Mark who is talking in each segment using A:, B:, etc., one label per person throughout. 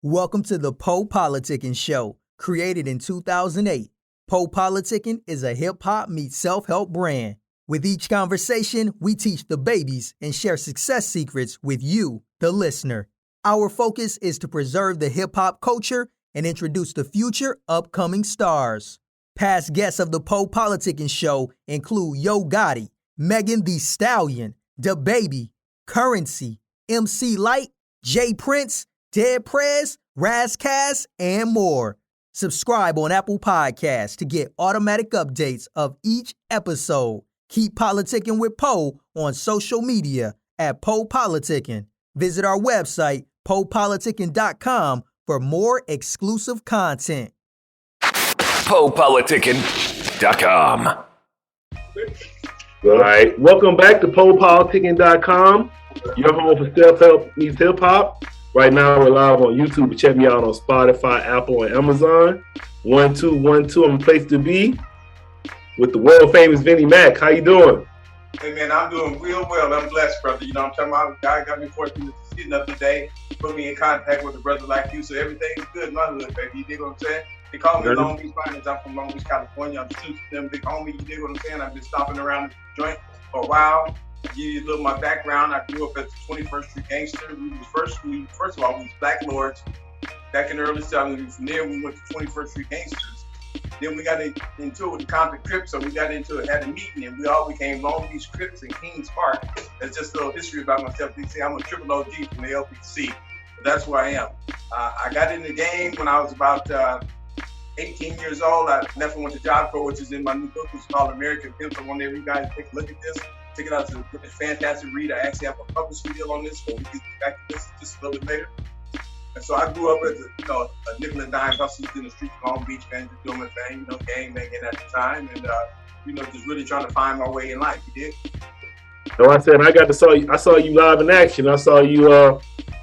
A: Welcome to the Politicking Show. Created in 2008, Politicking is a hip-hop meets self-help brand. With each conversation, we teach the babies and share success secrets with you, the listener. Our focus is to preserve the hip-hop culture and introduce the future upcoming stars. Past guests of the Politicking Show include Yo Gotti, Megan Thee Stallion, Da Baby, Currency, MC Light, Jay Prince, Dead Prez, Razcast, and more. Subscribe on Apple Podcasts to get automatic updates of each episode. Keep politicking with Poe on social media at Poe Politicking. Visit our website, poepoliticking.com, for more exclusive content.
B: poepoliticking.com.
C: All right, welcome back to politick.com, your home for self-help meets hip-hop. Right now, we're live on YouTube. Check me out on Spotify, Apple, and Amazon. 1212, I'm the place to be with the world-famous Vinnie Mac. How you doing?
D: Hey, man, I'm doing real well. I'm blessed, brother. You know what I'm talking about? God got me fortunate to see another day, put me in contact with a brother like you, so everything's good in my hood, baby. You dig what I'm saying? They call me Long Beach Finance. I'm from Long Beach, California. I'm shooting them big homie. You dig what I'm saying? I've been stopping around the joint for a while. Give you a little of my background. I grew up as a 21st Street gangster. We was first of all, we was Black Lords back in the early 70s. From there, we went to 21st Street Gangsters. Then we got into it with the Compton Crips, so we got into it at a meeting, and we all became Long Beach Crips and Kings Park. That's just a little history about myself. They say I'm a triple OG from the LBC. But that's where I am. I got in the game when I was about 18 years old. I left and went to Job Corps, which is in my new book, which is called American Pimps. I want every guy to take a look at this. Check it out. It's a fantastic read. I actually have a publishing deal on this, so we can get back to this just a little bit later. And so I grew up as a nickel and dime hustler in the streets of Long Beach, man, just doing my thing, gang banging at the time, and just really trying to find my way in life. You did?
C: No, I said I saw you live in action. I saw you at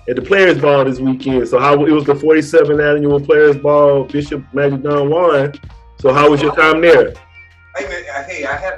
C: the Players Ball this weekend. So it was the 47th annual Players Ball, Bishop Magic Don Juan. So how was your time there?
D: Hey man,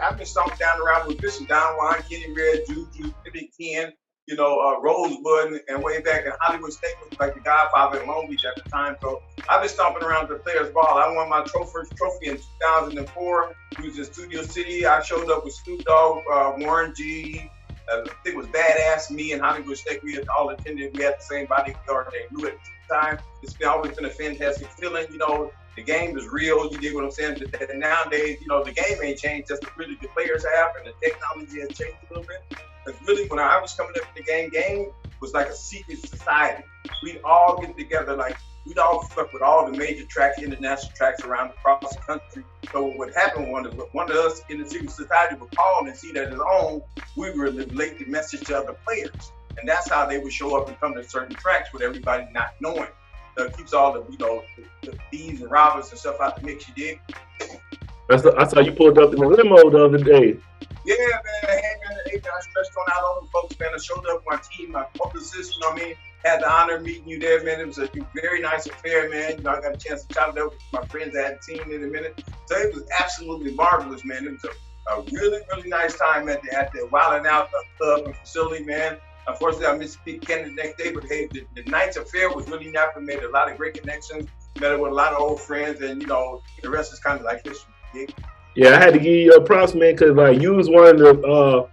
D: I've been stomping down around with Bishop Don Juan, Kenny Red, Juju, Big Ken, Rosebud, and way back in Hollywood State was like the Godfather in Long Beach at the time. So I've been stomping around the Players Ball. I won my first trophy in 2004. We was in Studio City. I showed up with Snoop Dogg, Warren G. I think it was Badass, me, and Hollywood State. We had all attended. We had the same bodyguard named Lou at the time. It's always been a fantastic feeling. The game is real. You dig what I'm saying? And nowadays, the game ain't changed. Just really the players have, and the technology has changed a little bit. Because really, when I was coming up in the game was like a secret society. We'd all get together, we'd all fuck with all the major tracks, international tracks across the country. So what happened was one of us in the secret society would call and see that his own, we would relate the message to other players. And that's how they would show up and come to certain tracks with everybody not knowing. That keeps all the thieves and robbers and stuff out the mix. You dig?
C: I saw you pulled up in the limo the other day.
D: Yeah, man. I stretched on out all the folks, man. I showed up with my team, my publicist, had the honor of meeting you there, man. It was a very nice affair, man. I got a chance to chat it up with my friends I hadn't seen in a minute. So it was absolutely marvelous, man. It was a really, really nice time at the Wildin' Out club and facility, man. Unfortunately, I missed Big Candy the next day, but hey, the night's affair was really nice. We made a lot of great connections, met up with a lot of old friends, and the rest is kind of like history.
C: Yeah, I had to give you your props, man, because you was one of the.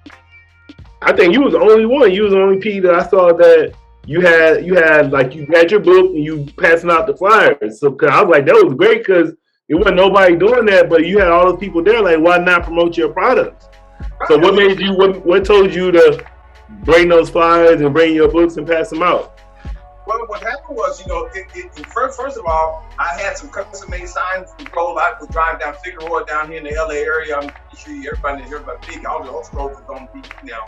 C: I think you was the only one. You was the only P that I saw that you had you had your book and you passing out the flyers. So cause I was like, that was great because it wasn't nobody doing that, but you had all those people there. Like, why not promote your products? So what made you? What told you to bring those flyers and bring your books and pass them out?
D: Well, what happened was, first of all, I had some custom-made signs from Cole. I would drive down Figueroa down here in the LA area. I'm pretty sure everybody heard about Big. All the old roads is on the beach now.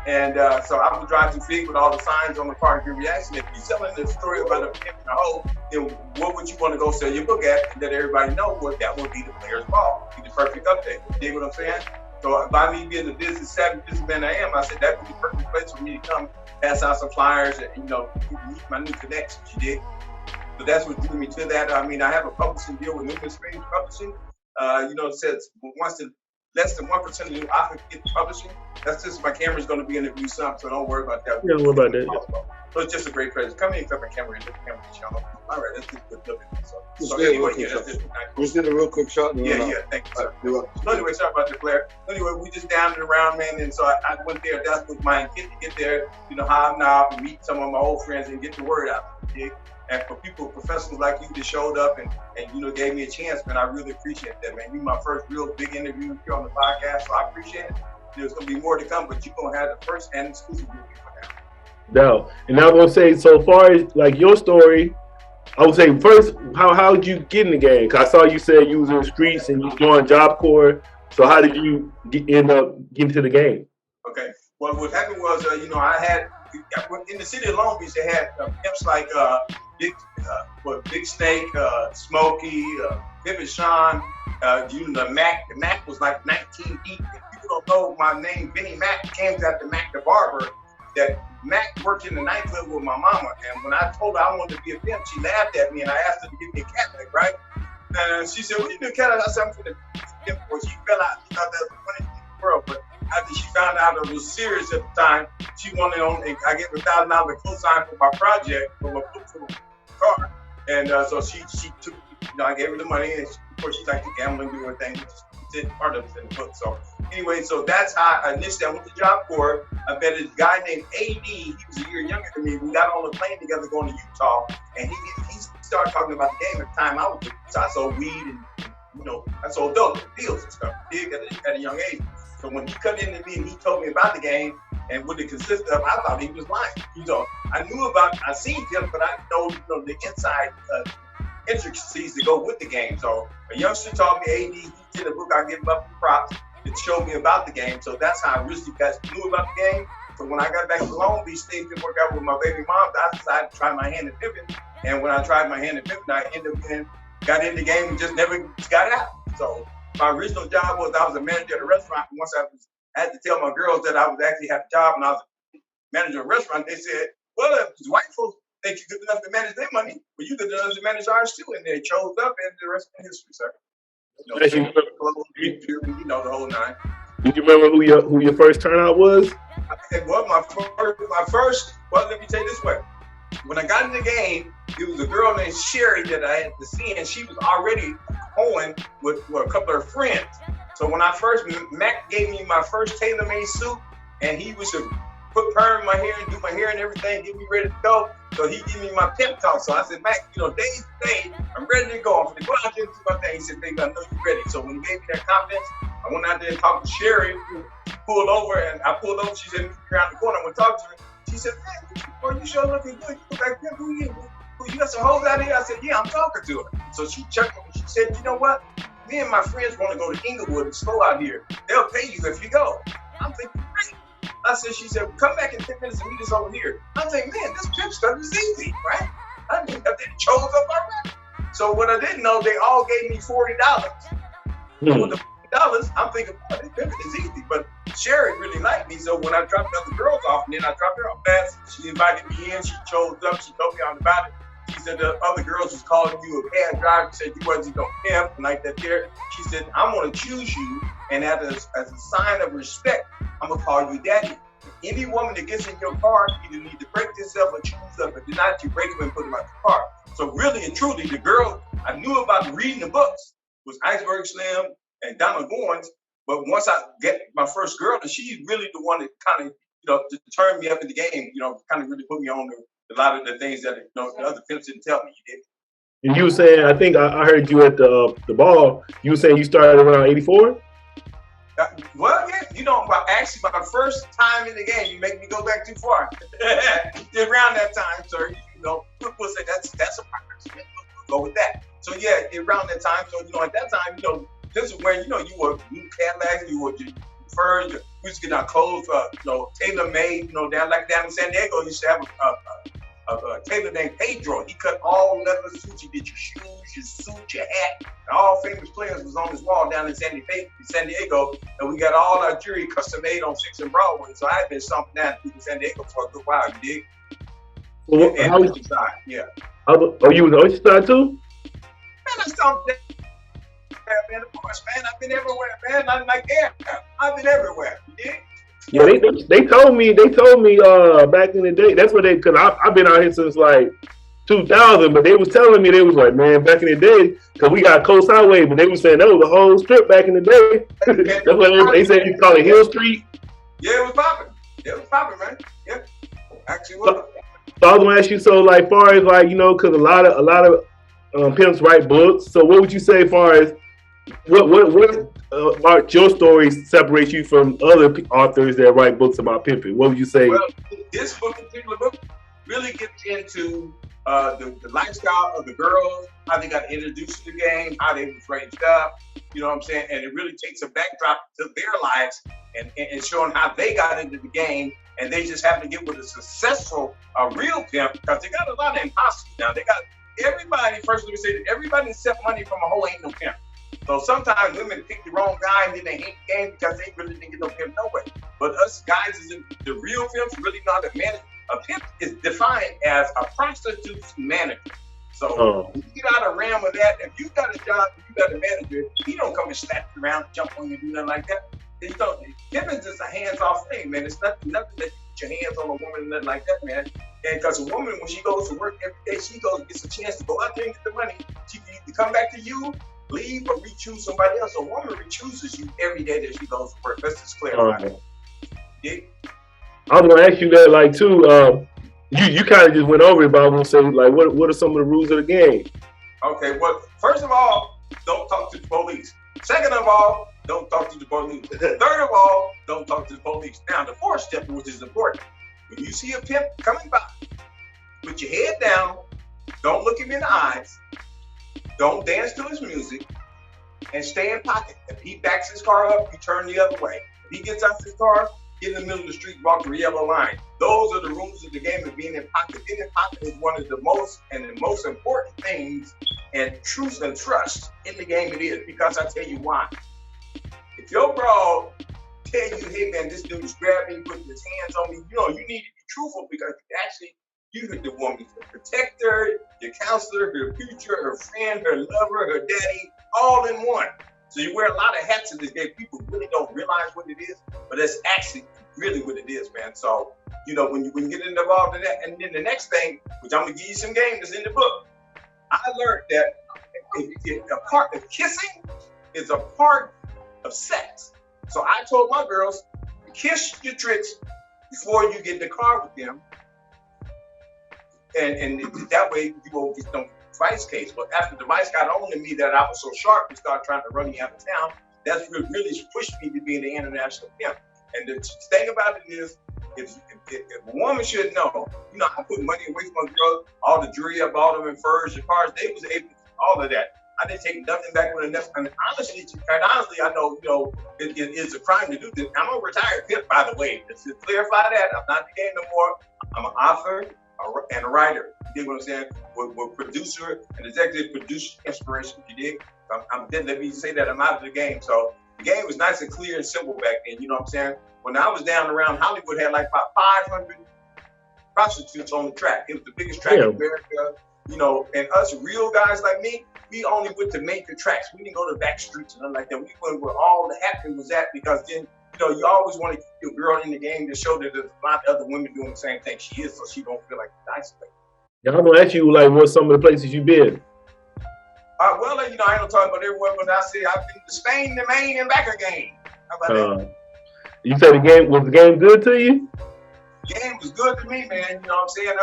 D: And so I would drive through Fig with all the signs on the car. Your reaction, if you're telling the story about a pimp and a hoe, then what would you want to go sell your book at and let everybody know what that would be the Players Ball? Be the perfect update. You dig what I'm saying? So by me being the savvy businessman I am, I said that would be the perfect place for me to come pass out some flyers and, meet my new connections, you dig? So that's what drew me to that. I have a publishing deal with Newman Springs Publishing. It says once the less than 1% of the author get publishing. That's just my camera's going to be interview some, so don't worry about that.
C: Yeah, don't worry about that.
D: So it's just a great present. Come in, flip my camera, and look at the camera, y'all. All right, let's just look at this. So anyway,
E: Just did a real quick shot.
D: Yeah, thank you, sir. So anyway, sorry about the glare. Anyway, we just down and around, man, and so I went there. That was my intent to get there, hobnob and meet some of my old friends and get the word out. And for people, professionals like you that showed up and gave me a chance, man, I really appreciate that, man. You my first real big interview here on the podcast, so I appreciate it. There's gonna be more to come, but you're gonna have the first and exclusive with me for now.
C: No, and I'm gonna say, so far as like your story, I would say first, how did you get in the game? Cause I saw you said you was in the streets and you joined Job Corps. So how did you end up getting to the game?
D: Okay, well, what happened was, I had in the city of Long Beach, they had pimps like Big Snake, Smokey, Pivot Sean, the Mac. The Mac was like 19 deep. If people don't know my name, Vinnie Mac came after Mac the barber. That Mac worked in the nightclub with my mama, and when I told her I wanted to be a pimp, she laughed at me, and I asked her to give me a Cadillac, right? And she said, "What you do, Cadillac?" I said, "I'm going to be a pimp." Well, she fell out. She thought that was the funniest thing in the world, but after she found out it was serious at the time, she wanted I gave her $1,000 co-sign for my project, for my car, and so she took, I gave her the money, and of course she liked to gamble and do her thing, which is part of it in the book. So anyway, so that's how I initially went to Job Corps. I met a guy named AD. He was a year younger than me. We got on the plane together going to Utah, and he started talking about the game at the time I was doing. So I sold weed and I sold dope, deals and stuff. Big at a young age. So when he cut into me and he told me about the game and what it consisted of, I thought he was lying. I seen him, but I didn't know the inside intricacies that go with the game. So a youngster taught me AD. He did a book, I give him up the props. It showed me about the game. So that's how I really knew about the game. So when I got back to Long Beach, things didn't work out with my baby mom. I decided to try my hand at pimping. And when I tried my hand at pimping, I ended up got in the game and just never got out. So my original job was I was a manager at a restaurant. And once I had to tell my girls that I was actually had a job and I was a manager of a restaurant, they said, "Well, if white folks think you're good enough to manage their money, well, you good enough to manage ours too." And they chose up, and the rest of history, sir. The whole nine.
C: Do you remember who your first turnout was?
D: Well, my first. Well, let me tell you this way. When I got in the game, it was a girl named Sherry that I had to see, and she was already going with a couple of her friends. So when Mac gave me my first tailor-made suit, and he was to put perm in my hair and do my hair and everything, get me ready to go. So he gave me my pimp talk. So I said, "Mac, days today, I'm ready to go. I'm going to go out there and do my thing." He said, "Baby, I know you're ready." So when he gave me that confidence, I went out there and talked to Sherry, who pulled over, and I pulled over. She said, "Meet me around the corner." I went to talk to her. She said, "Man, you sure looking good. You look like pimp. Who you got some hoes out here?" I said, "Yeah, I'm talking to her." So she checked me. She said, "You know what? Me and my friends want to go to Inglewood and slow out here. They'll pay you if you go." I'm thinking, great. She said, "Come back in 10 minutes and meet us over here." I'm thinking, man, this pimp stuff is easy, right? I mean, they chose up already. So what I didn't know, they all gave me $40. So with the $40, I'm thinking, boy, this pimping is easy. But Sherry really liked me. So when I dropped the other girls off, and then I dropped her off fast, she invited me in. She chose up. She told me all about it. She said the other girls was calling you a bad driver. She said you wasn't no pimp like that there. She said, "I'm going to choose you, and as a sign of respect, I'm going to call you daddy. Any woman that gets in your car either need to break themselves or choose up, but do not you break them and put them out the car." So really and truly, the girl I knew about reading the books was Iceberg Slim and Donna Goins. But once I get my first girl, and she's really the one that kind of, to turn me up in the game, kind of really put me on a lot of the things that the other pimps didn't tell me. You did.
C: And you were saying, I think I heard you at the ball. You were saying you started around 84.
D: Well, yeah, actually, my first time in the game, you make me go back too far. Around that time, sir, people say that's a progress. We'll go with that. So yeah, around that time. So at that time, this is when you were new Cadillacs, you were furs. We used to get our clothes, tailor made. Down in San Diego, you used to have a tailor named Pedro. He cut all leather suits. He did your shoes, your suit, your hat. And all famous players was on his wall down in San Diego. And we got all our jewelry custom made on 6th and Broadway. So I had been stomping down in San Diego for a good while, you dig?
C: Well,
D: how was your side? Yeah.
C: Oh, you was on your side too?
D: Man, I stomped down man. Of course, man. I've been everywhere, man. I'm like, yeah, I've been everywhere. You dig?
C: Yeah, they told me back in the day. That's what because I've been out here since like 2000, but they was telling me they was like, man, back in the day, because we got Coast Highway, but they was saying that was a whole strip back in the day. That's what they said. You call it Hill Street.
D: Yeah, it was popping. It was popping, man. Yeah, actually was.
C: So I was gonna ask you, so like far as like because a lot of pimps write books. So what would you say as far as what about your stories separates you from other authors that write books about pimping? What would you say?
D: Well, this particular book really gets into the lifestyle of the girls, how they got introduced to the game, how they was raised up, you know what I'm saying? And it really takes a backdrop to their lives and showing how they got into the game, and they just happen to get with a successful, real pimp, because they got a lot of imposters now. They got everybody, first let me say that everybody accept money from a hoe ain't no pimp. So sometimes women pick the wrong guy and then they hate the game because they really didn't get no pimp no way. But us guys, the real pimps really know how to manage. A pimp is defined as a prostitute's manager. So if you get out of ram with that, if you got a job, you got a manager, he don't come and slap you around, jump on you, do nothing like that. You don't. Pimping is just a hands-off thing, man. It's nothing that you put your hands on a woman and nothing like that, man. And because a woman, when she goes to work every day, she gets a chance to go out there and get the money. She can either come back to you, leave, or re-choose somebody else. A woman re-chooses you every day that she goes to work. Let's just clarify that. Yeah.
C: I was gonna ask you that, like, too. You kind of just went over it, but I was gonna say, like, what are some of the rules of the game?
D: Okay. Well, first of all, don't talk to the police. Second of all, don't talk to the police. Third of all, don't talk to the police. Now, the fourth step, which is important, when you see a pimp coming by, put your head down. Don't look him in the eyes. Don't dance to his music, and stay in pocket. If he backs his car up, you turn the other way. If he gets out his car, get in the middle of the street, walk the yellow line. Those are the rules of the game of being in pocket. Being in pocket is one of the most important things and truth and trust in the game it is, because I tell you why. If your bro tell you, hey man, this dude is grabbing me, putting his hands on me, you need to be truthful, because you could the woman's protector, your counselor, her future, her friend, her lover, her daddy, all in one. So you wear a lot of hats in this game. People really don't realize what it is, but that's actually really what it is, man. So, when you get involved in that, and then the next thing, which I'm gonna give you some game that's in the book, I learned that a part of kissing is a part of sex. So I told my girls, kiss your tricks before you get in the car with them, and that way you won't get no vice case. But after the vice got on to me that I was so sharp and started trying to run me out of town, that's what really pushed me to being the international pimp. And the thing about it is, if a woman should know, I put money away from my girls, all the jewelry I bought them, and furs, and cars, they was able to do all of that. I didn't take nothing back with enough. And honestly, I know, it is a crime to do this. I'm a retired pimp, by the way. Just to clarify that, I'm not in the game no more. I'm an author and a writer. You dig what I'm saying? With producer and executive producer inspiration. You dig? Let me say that I'm out of the game. So the game was nice and clear and simple back then. You know what I'm saying? When I was down around Hollywood, had like about 500 prostitutes on the track. It was the biggest track in America. And us real guys like me, we only went to major tracks. We didn't go to back streets and nothing like that. We went where all the happening was at, because then, you always want to keep your girl in the game to show that there's a lot of other women doing the same thing she is, so she don't feel like she's isolated.
C: Yeah, I'm gonna ask you, like, what's some of the places you've been?
D: Well, I ain't gonna talk about everywhere, but I say I've been to Spain, the Maine, and back again. How about that?
C: You said was the game good to you?
D: Game was good to me, man. You know what I'm saying?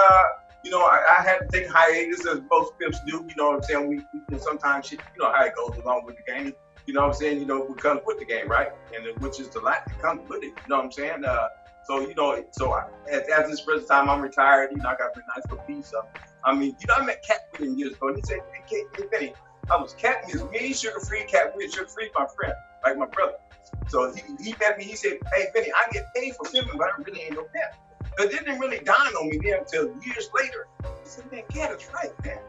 D: I had to take a hiatus, as most pimps do. You know what I'm saying? We sometimes shit, how it goes along with the game. You know what I'm saying? What comes with the game, right? And which is the lot that comes with it. You know what I'm saying? At this present time, I'm retired. I got a nice little piece of. I met Cat Williams years ago, and he said, "Hey, Vinnie, I was Cat Williams, me, sugar-free, Cat Williams, sugar-free, my friend, like my brother." So he met me. He said, "Hey, Vinnie, I get paid for pimping, but I really ain't no pimp." But it didn't really dawn on me then until years later. I said, "Man, Cat is right, man."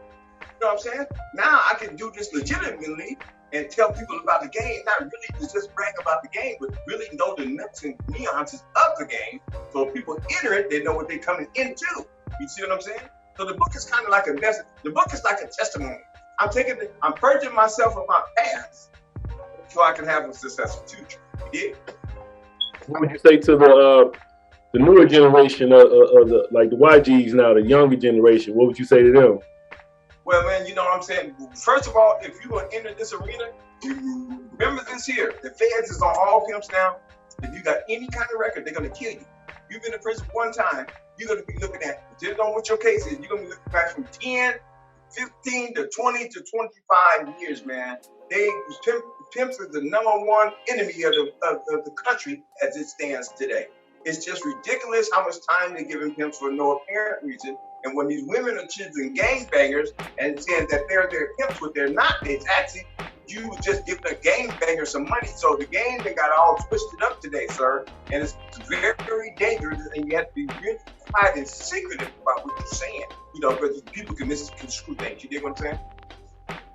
D: You know what I'm saying? Now I can do this legitimately and tell people about the game, not really just brag about the game, but really know the nuts and nuances of the game. So if people enter it, they know what they're coming into. You see what I'm saying? So the book is kind of like a message. The book is like a testimony. I'm purging myself of my past so I can have a successful future. Yeah.
C: What would you say to the newer generation of the like the YGs now, the younger generation? What would you say to them?
D: Well, man, you know what I'm saying? First of all, if you are enter this arena, you remember this here. The feds is on all pimps now. If you got any kind of record, they're going to kill you. You've been in prison one time, you're going to be looking at, depending on what your case is, you're going to be looking back from 10, 15 to 20 to 25 years, man. Pimps is the #1 enemy of the country as it stands today. It's just ridiculous how much time they're giving pimps for no apparent reason. And when these women are choosing gangbangers and saying that they're their pimps, what they're not, it's actually you just giving a gangbanger some money. So the game, they got all twisted up today, sir. And it's very, very dangerous. And you have to be really quiet and secretive about what you're saying. You know, because people can misconstrue things. You dig what I'm saying?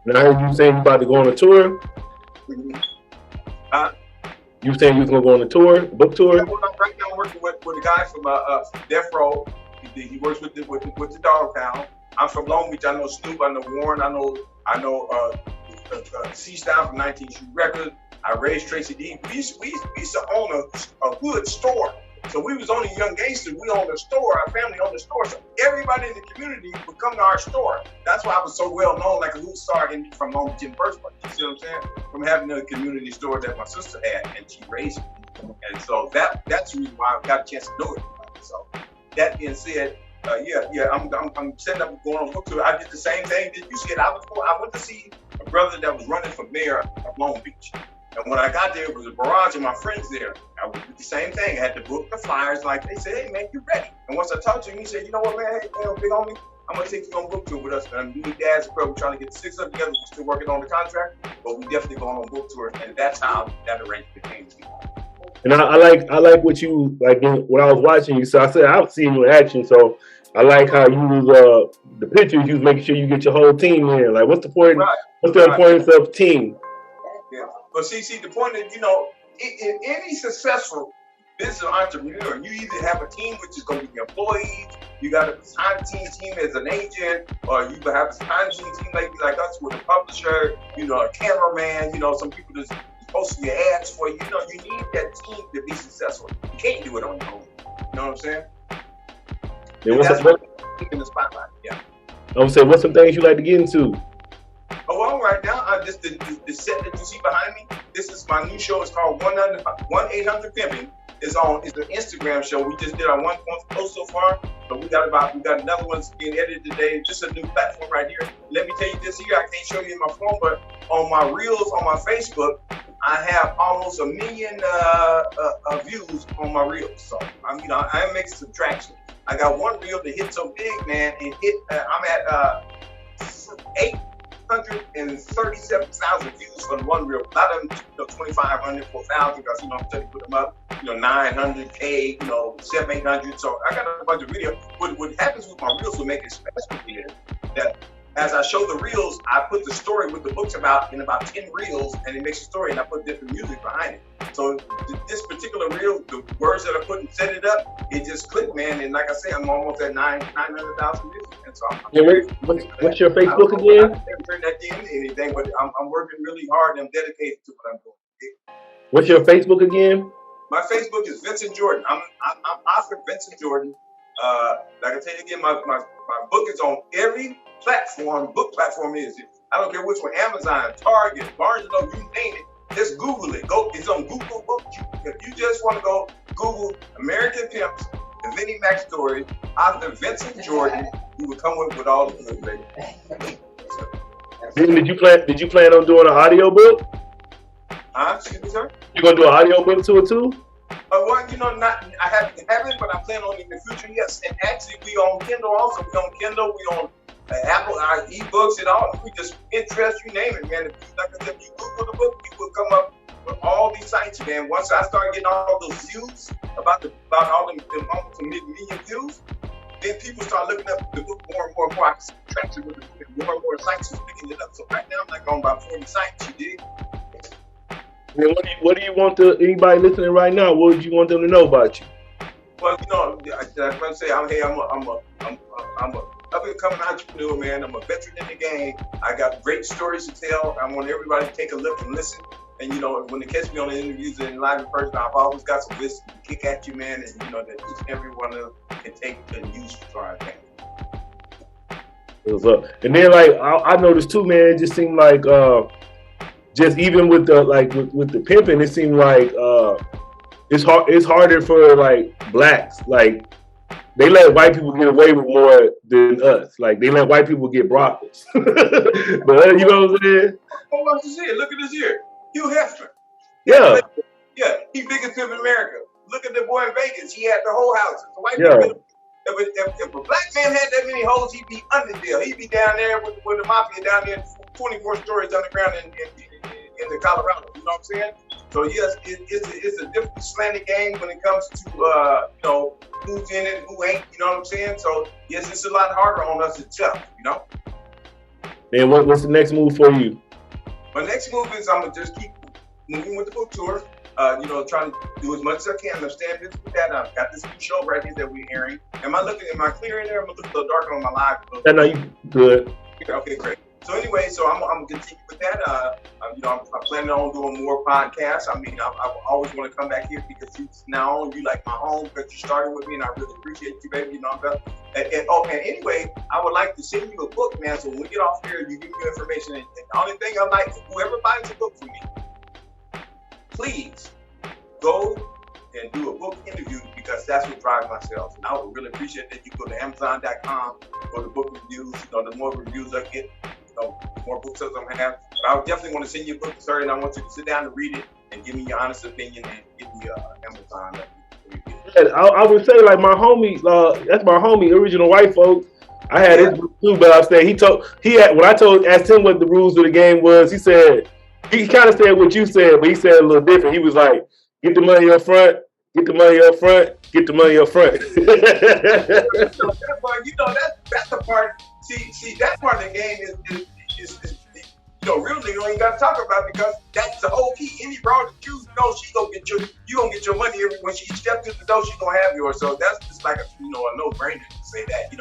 C: And I heard you saying you about to go on a tour. You saying you was gonna go on a tour, book tour?
D: Yeah, well, right now I'm working with a guy from Death Row. He works with the Dog Pound. I'm from Long Beach. I know Snoop. I know Warren. I know C-Style from 19 Shoot Records. I raised Tracy D. We used to own a hood store. So we was only young gangsters. We owned a store. Our family owned a store. So everybody in the community would come to our store. That's why I was so well known, like a hood star from Long Beach in the first place. You see what I'm saying? From having a community store that my sister had, and she raised me. And so that's the reason why I got a chance to do it. So that being said, I'm setting up going on book tour. I did the same thing that you said. I went to see a brother that was running for mayor of Long Beach. And when I got there, it was a barrage of my friends there. I would do the same thing. I had to book the flyers. Like they said, hey man, you ready? And once I talked to him, he said, you know what, man, hey, big homie, I'm gonna take you on book tour with us. And me and Dad's bro, we're trying to get the 6 of them together. We're still working on the contract, but we definitely going on book tour. And that's how that arrangement came to be.
C: And I like what you like when I was watching you. So I said I've seen you in action. So I like how you was the pictures. You was making sure you get your whole team in. Like, what's the point? Right. What's the importance of team?
D: Yeah. But see, the point is, you know, in any successful business entrepreneur, you either have a team which is going to be employees, you got a behind-the-scenes team as an agent, or you have a behind-the-scenes team like us with a publisher, you know, a cameraman, you know, some people that's posting your ads for you. You know, you need that team to be successful. You can't do it on your own. You know what I'm saying?
C: Yeah,
D: that's what in the spotlight. Yeah.
C: I would say, what's some things you like to get into?
D: Oh, well, right now, just the set that you see behind me. This is my new show. It's called 1-800-Pimping. It's an Instagram show. We just did our one post so far, but we got another one being edited today. Just a new platform right here. Let me tell you this here. I can't show you in my phone, but on my reels on my Facebook, I have almost 1 million views on my reels. So I'm making some traction. I got one reel that hit so big, man. It hit. I'm at 837,000 views for one reel. A lot of them, 2,500, 4,000, because I'm starting to put them up. 900K, 700, 800. So I got a bunch of videos. What happens with my reels will make it special here that as I show the reels, I put the story with the books in about 10 reels, and it makes a story, and I put different music behind it. So this particular reel, the words that I put and set it up, it just clicked, man. And like I said, I'm almost at 900,000 views. And so
C: what's your Facebook again?
D: I haven't turned that into anything, but I'm working really hard and I'm dedicated to what I'm doing.
C: What's your Facebook again?
D: My Facebook is Vincent Jordan. I'm Oscar Vincent Jordan. Like I tell you again, my book is on every platform. Book platform is. I don't care which one. Amazon, Target, Barnes & Noble, you name it. Just Google it. It's on Google Books. If you just want to go Google American Pimps, the Vinnie Mac Story, Oscar Vincent Jordan, you will come with all the good, baby.
C: Did you plan on doing an audio book?
D: Excuse me, sir?
C: You gonna do an audio book to it too?
D: Well, I haven't, but I plan on in the future, yes. And actually, we on Kindle also. We on Kindle, we on Apple, our ebooks and all. We just interest, you name it, man. Like I said, if you Google the book, you will come up with all these sites, man. Once I start getting all those views, about all them almost 1 million views, then people start looking up the book more and more and more. I can see traction with the book, and more and more sites is picking it up. So right now, I'm like on about 40 sites, you dig?
C: What do you want anybody listening right now? What would you want them to know about you?
D: Well, I say I'm a up-and-coming entrepreneur, man. I'm a veteran in the game. I got great stories to tell. I want everybody to take a look and listen. And when they catch me on the interviews and live in person, I've always got some wisdom to kick at you, man. And that each and every one of them can take and use for our advantage.
C: What's up? And then like I noticed too, man. It just seemed like just even with the with the pimping, it seemed like it's harder for like blacks. Like they let white people get away with more than us. Like they let white people get brothels. But you know what I'm saying?
D: Oh, what's this here? Look at this here. Hugh Hefner.
C: Yeah.
D: Yeah, he's biggest pimp in America. Look at the boy in Vegas. He had the whole house. The white people. If a black man had that many hoes, he'd be under deal. He'd be down there with the mafia down there, 24 stories underground in the Colorado. You know what I'm saying? So yes, it's a different slanted game when it comes to who's in it, who ain't. You know what I'm saying? So yes, it's a lot harder on us itself.
C: And what's the next move for you?
D: My next move is I'm gonna just keep moving with the book tour. Trying to do as much as I can. I'm staying busy with that. I've got this new show right here that we're airing. Am I clear in there? I'm gonna look a little darker on my live.
C: No, you good.
D: Okay, great. So anyway, I'm gonna continue with that. I'm planning on doing more podcasts. I mean, I always want to come back here because you like my home because you started with me, and I really appreciate you, baby. And anyway, I would like to send you a book, man. So when we get off here, you give me your information. And the only thing I like, whoever buys a book from me, please go and do a book interview because that's what drives my sales. And I would really appreciate that you go to Amazon.com, go to book reviews. The more reviews I get, the more book sales I'm gonna have. But I would definitely want to send you a book, sir, and I want you to sit down and read it and give me your honest opinion and give me Amazon review.
C: I would say like my homie, that's my homie, Original White Folks. I had his book too, but I said when I asked him what the rules of the game was, he said. He kind of said what you said, but he said a little different. He was like, get the money up front, get the money up front, get the money up front.
D: That's the part. See, that part of the game is real nigga ain't got to talk about because that's the whole key. Any broad that you gonna get your money when she steps through the door, she gonna have yours. So that's just like a no-brainer to say that,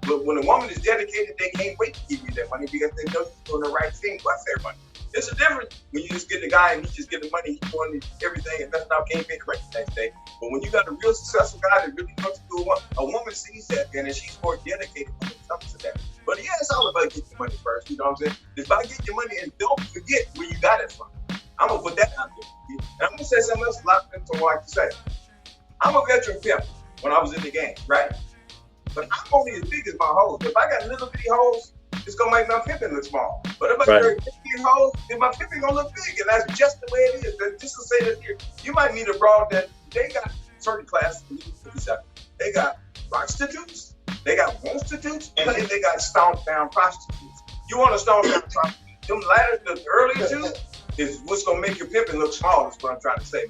D: But when a woman is dedicated, they can't wait to give you that money because they know you're doing the right thing with their money. It's a difference when you just get the guy and he just get the money, he's doing everything, and that's not can't pay the rent the next day. But when you got a real successful guy that really wants to do a woman sees that and she's more dedicated when it comes to that. But yeah, it's all about getting your money first. You know what I'm saying? It's about getting your money and don't forget where you got it from. I'm gonna put that out there. And I'm gonna say something else a lot of people don't like to say. I'm a veteran pimp when I was in the game, right? But I'm only as big as my hoes. If I got little bitty hoes, it's gonna make my pimping look small. But if I got big hoes, then my pimping gonna look big, and that's just the way it is. Just to say that here, you might meet a broad that they got certain classes. They got prostitutes, they got prostitutes, and then they got stomped down prostitutes. You want to stomp down prostitutes? Them latter, the early two, is what's gonna make your pimping look small. Is what I'm trying to say.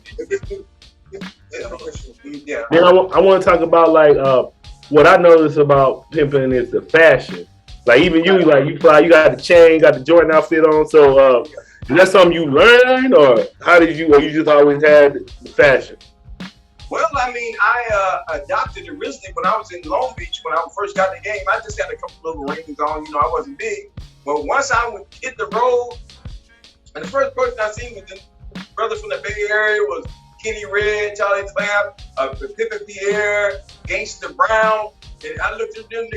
D: Yeah.
C: Then I want to talk about like what I notice about pimping is the fashion. Like even you, like you fly, you got the chain, got the Jordan outfit on. So is that something you learned, or how did you? Or you just always had the fashion?
D: Well, I mean, I adopted it originally when I was in Long Beach. When I first got in the game, I just had a couple little rings on. I wasn't big. But once I would hit the road, and the first person I seen was the brother from the Bay Area was Kenny Red, Charlie Clapp, Pippin Pierre, Gangsta Brown, and I looked at them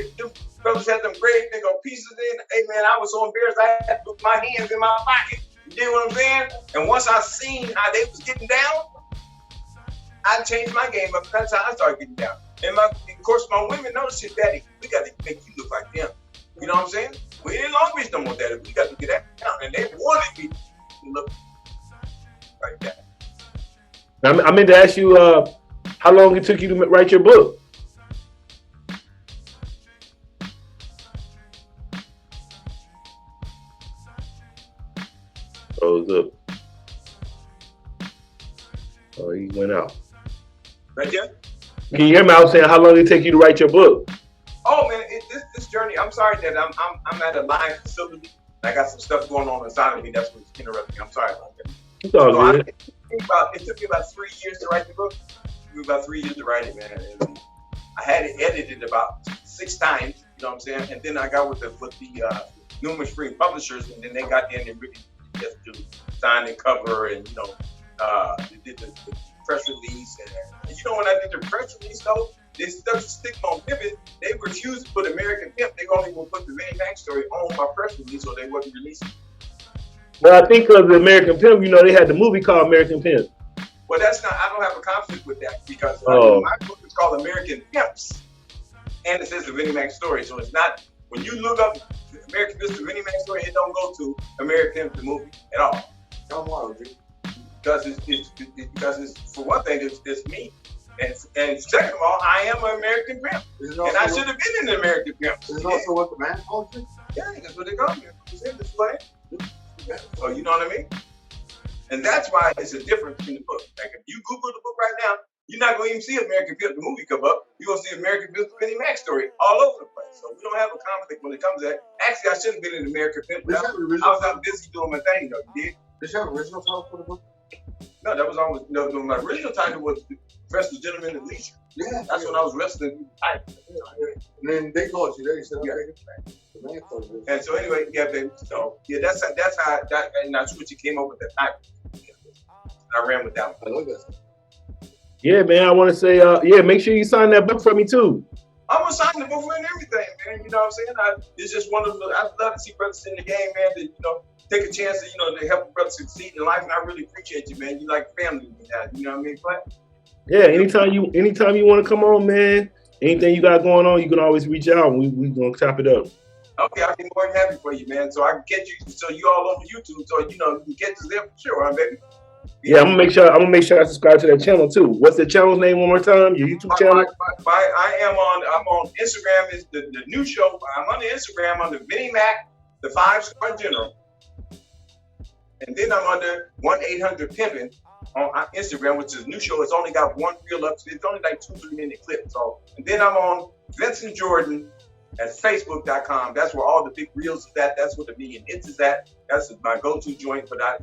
D: brothers had them great big old pieces in. Hey man, I was so embarrassed I had to put my hands in my pocket. You know what I'm saying? And once I seen how they was getting down, I changed my game up. That's how I started getting down. And of course, my women noticed it, Daddy, we got to make you look like them. You know what I'm saying? We ain't in Long Beach no more, Daddy. We got to get that down. And they wanted me to look like that.
C: I meant to ask you how long it took you to write your book. Up. Oh, he went out.
D: Right there?
C: Can you hear me? I was saying, how long did it take you to write your book?
D: Oh man, this journey. I'm sorry that I'm at a live facility. I got some stuff going on inside of me. That's what's interrupting me. I'm sorry about that.
C: It's all good.
D: It took me about 3 years to write the book. It took me about 3 years to write it, man. And I had it edited about 6 times. You know what I'm saying? And then I got with the numerous free publishers, and then they got in and really just do sign and cover and did the press release and when I did the press release though, they stuck the stick on Pivot. They refused to put American Pimp. They only will put the Vinnie Mac Story on my press release, so they wasn't releasing.
C: Well, I think of the American Pimp, they had the movie called American Pimp.
D: Well, I don't have a conflict with that because my book is called American Pimps, and it says the Vinnie Mac Story. So it's not, when you look up American Pimps, the Vinnie Mac Story, it don't go to American Pimp, the movie at all.
E: Come on, dude.
D: Because it's for one thing, it's me. And second of all, I am an American Pimp. And I should have been an American Pimp.
E: This is also what the man called you?
D: Yeah, that's what they call me. This way. So you know what I mean? And that's why it's a difference in the book. Like if you Google the book right now, you're not going to even see American Pimp, the movie come up. You're going to see American Pimp, the Vinnie Mac Story all over the place. So we don't have a conflict when it comes to that. Actually, I should have been an American Pimp. I was out busy doing my thing, though. You did?
E: Did you have an original title for the book?
D: No, that was always, my original title was Wrestle Gentleman at Leisure.
E: Yeah.
D: That's when I was wrestling.
E: And then they called you there. You said, the man called you.
D: And so anyway, yeah, baby. So yeah, that's how and that's what you came up with that title. I ran with that one.
E: I love that.
C: Yeah, man. I want to say, make sure you sign that book for me too.
D: I'm gonna sign the book and everything, man. You know what I'm saying? It's just one of the. I'd love to see brothers in the game, man. To take a chance to to help brothers succeed in life, and I really appreciate you, man. You like family, you know what I mean? But
C: yeah, anytime you want to come on, man. Anything you got going on, you can always reach out. And we gonna chop it up.
D: Okay, I'll be more than happy for you, man. So I can catch you. So you all over YouTube, so you can catch us there for sure, huh, baby?
C: Yeah, I'm gonna make sure I subscribe to that channel too. What's the channel's name one more time? Your YouTube channel?
D: I'm on Instagram. Is the new show. I'm on the Instagram under Vinnie Mac, the 5-star general. And then I'm under 1-800-Pimpin' on Instagram, which is a new show. It's only got one reel up. So it's only like 2-3 minute clips. So, and then I'm on Vincent Jordan at Facebook.com. That's where all the big reels is at. That's where the million hits is at. That's my go-to joint. But I'm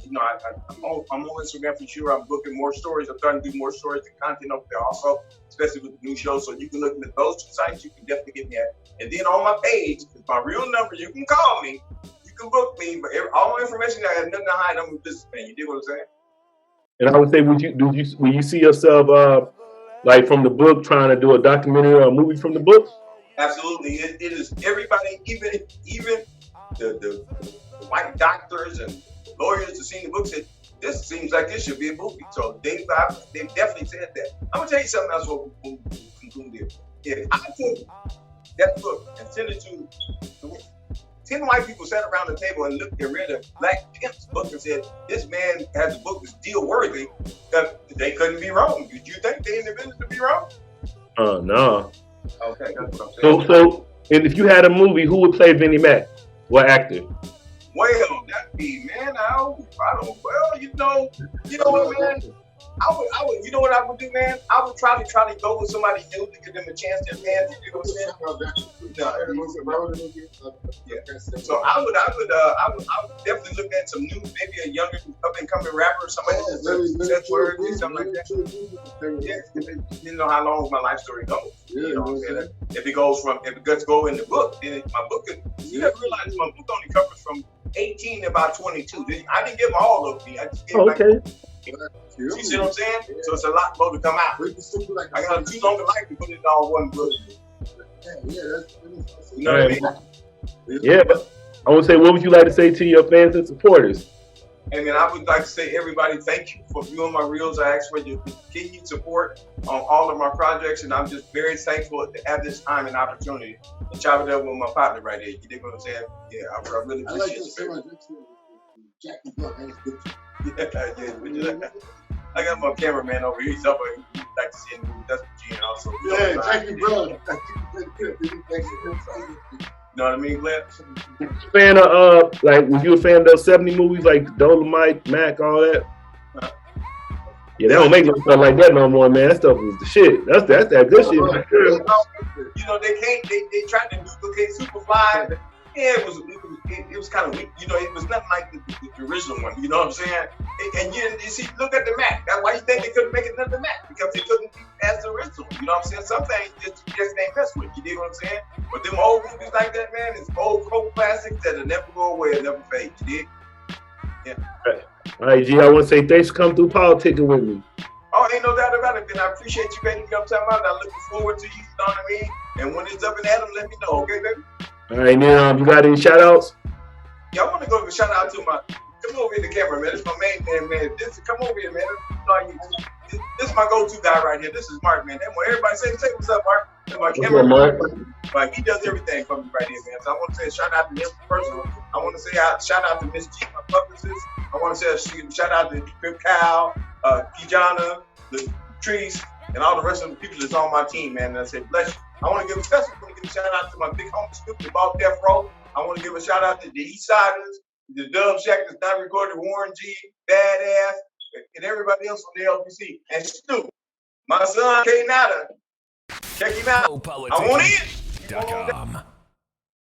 D: on Instagram for sure. I'm booking more stories. I'm starting to do more stories and content over there also, especially with the new show. So you can look at those 2 sites. You can definitely get me at. And then on my page, my real number. You can call me. You can book me. But all my information, I have nothing to hide. I'm a businessman. You dig what I'm saying?
C: And I would say, will you see yourself like from the book trying to do a documentary or a movie from the book?
D: Absolutely, it is everybody, even the white doctors and lawyers that seen the book said this seems like this should be a movie. So they've definitely said that. I'm gonna tell you something else. What we concluded. If I took that book and sent it to 10 white people sat around the table and looked and read a Black Pimp's book and said, this man has a book that's deal worthy, they couldn't be wrong. Did you think they in the business to be wrong?
C: No.
D: Okay, that's what I'm saying.
C: So, and if you had a movie, who would play Vinnie Mac? What actor?
D: Well, that'd be, man, you know what, man? I would, you know what I would do, man? I would try to go with somebody new to give them a chance to advance. You know what I'm saying? Yeah. So I would definitely look at some new, maybe a younger up and coming rapper, somebody that's word and something like that. Yeah, you know how long my life story goes. You know what I'm saying? If it gets go in the book, then my book you never realize my book only covers from 18 to about 22. I didn't give them all of me. I just gave you see what I'm saying? So it's a lot more to come out. I got too long a life to put it all in one book. You know what I mean?
C: Yeah, but I would say, what would you like to say to your fans and supporters?
D: And then I would like to say, everybody, thank you for viewing my reels. I ask for your continued support on all of my projects, and I'm just very thankful to have this time and opportunity to chop it up with my partner right there. You dig what I'm saying? Yeah, I really appreciate it. I got my cameraman over here. He's up here. He'd like to see him. That's Gene also.
E: Yeah, thank you, bro.
D: You know what I mean, Glenn?
C: Fan of was you a fan of those 70 movies like Dolomite, Mac, all that? Yeah, they don't make no stuff like that no more, man. That stuff was the shit. That's that good shit.
D: You know, they tried to duplicate Superfly. Yeah, it was kind of weak. You know, it was nothing like the original one. You know what I'm saying? And you see, look at the Mac. That's why you think they couldn't make another Mac, because they couldn't be as the original. You know what I'm saying? Some things just ain't mess with. You dig what I'm saying? But them old movies like that, man, it's old cult classics that'll never go away and never fade. You dig? Yeah.
C: All right, G, I want to say thanks for coming through politicking with me.
D: Oh, ain't no doubt about it, man. I appreciate you, baby. You know what I'm talking about? I'm looking forward to you, know what I mean? And when it's up and at 'em, let me know, okay, baby?
C: All right, now, you got any shout-outs?
D: Yeah, I want to go shout out to come over here, the camera, man. This is my main man, man. Come over here, man. This is my go-to guy right here. This is Mark, man. Everybody say what's up, Mark. This is my camera.
C: Mark?
D: Like, he does everything for me right here, man. So I want to say a shout out to him personal. I want to say shout out to Miss G, my publicist. I want to say a shout out to Pip Cal, Kijana, the Trees, and all the rest of the people that's on my team, man. And I said, bless you. I want to give a shout out to my big homie Scoop, the Bob Death Row. I want to give a shout out to the East Siders, the Dub Shack that's not recorded, Warren G, Badass, and everybody else on the LPC. And Snoop, my son K Nada. Check him out. I want in.
B: politick.com.